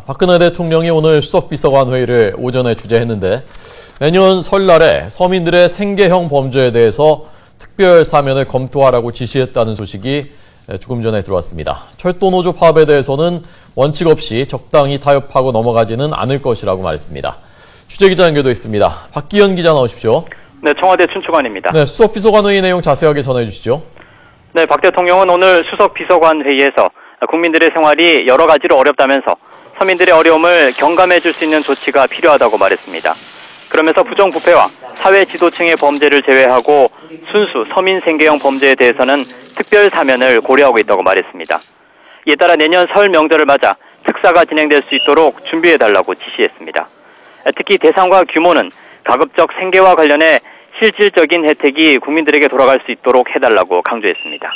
박근혜 대통령이 오늘 수석비서관 회의를 오전에 주재했는데 내년 설날에 서민들의 생계형 범죄에 대해서 특별 사면을 검토하라고 지시했다는 소식이 조금 전에 들어왔습니다. 철도노조 파업에 대해서는 원칙 없이 적당히 타협하고 넘어가지는 않을 것이라고 말했습니다. 취재기자 연결돼 있습니다. 박기현 기자 나오십시오. 네, 청와대 춘추관입니다. 네, 수석비서관 회의 내용 자세하게 전해주시죠. 네, 박 대통령은 오늘 수석비서관 회의에서 국민들의 생활이 여러 가지로 어렵다면서 서민들의 어려움을 경감해 줄 수 있는 조치가 필요하다고 말했습니다. 그러면서 부정부패와 사회 지도층의 범죄를 제외하고 순수 서민 생계형 범죄에 대해서는 특별 사면을 고려하고 있다고 말했습니다. 이에 따라 내년 설 명절을 맞아 특사가 진행될 수 있도록 준비해달라고 지시했습니다. 특히 대상과 규모는 가급적 생계와 관련해 실질적인 혜택이 국민들에게 돌아갈 수 있도록 해달라고 강조했습니다.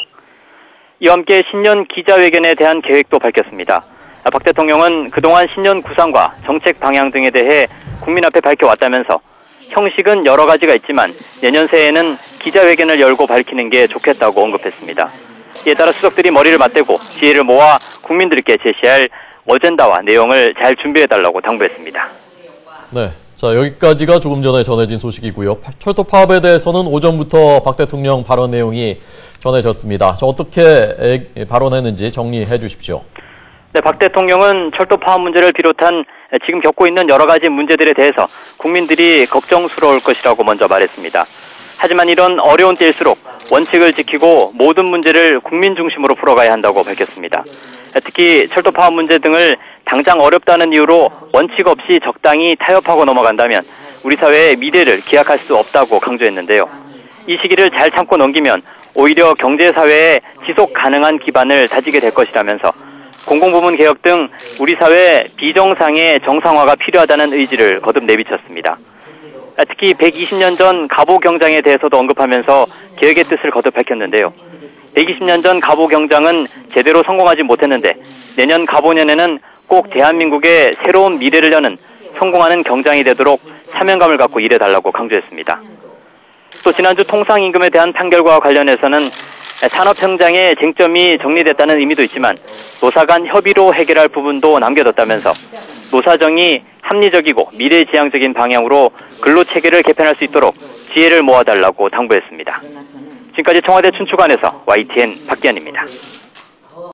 이와 함께 신년 기자회견에 대한 계획도 밝혔습니다. 박 대통령은 그동안 신년 구상과 정책 방향 등에 대해 국민 앞에 밝혀왔다면서 형식은 여러 가지가 있지만 내년 새해에는 기자회견을 열고 밝히는 게 좋겠다고 언급했습니다. 이에 따라 수석들이 머리를 맞대고 지혜를 모아 국민들께 제시할 어젠다와 내용을 잘 준비해달라고 당부했습니다. 네, 자 여기까지가 조금 전에 전해진 소식이고요. 철도 파업에 대해서는 오전부터 박 대통령 발언 내용이 전해졌습니다. 저 어떻게 발언했는지 정리해 주십시오. 네, 박 대통령은 철도 파업 문제를 비롯한 지금 겪고 있는 여러 가지 문제들에 대해서 국민들이 걱정스러울 것이라고 먼저 말했습니다. 하지만 이런 어려운 때일수록 원칙을 지키고 모든 문제를 국민 중심으로 풀어가야 한다고 밝혔습니다. 특히 철도 파업 문제 등을 당장 어렵다는 이유로 원칙 없이 적당히 타협하고 넘어간다면 우리 사회의 미래를 기약할 수 없다고 강조했는데요. 이 시기를 잘 참고 넘기면 오히려 경제사회의 지속 가능한 기반을 다지게 될 것이라면서 공공부문 개혁 등 우리 사회 비정상의 정상화가 필요하다는 의지를 거듭 내비쳤습니다. 특히 120년 전 갑오경장에 대해서도 언급하면서 개혁의 뜻을 거듭 밝혔는데요. 120년 전 갑오경장은 제대로 성공하지 못했는데 내년 갑오년에는 꼭 대한민국의 새로운 미래를 여는 성공하는 경장이 되도록 사명감을 갖고 일해달라고 강조했습니다. 또 지난주 통상임금에 대한 판결과 관련해서는 산업현장의 쟁점이 정리됐다는 의미도 있지만 노사 간 협의로 해결할 부분도 남겨뒀다면서 노사정이 합리적이고 미래지향적인 방향으로 근로체계를 개편할 수 있도록 지혜를 모아달라고 당부했습니다. 지금까지 청와대 춘추관에서 YTN 박기현입니다.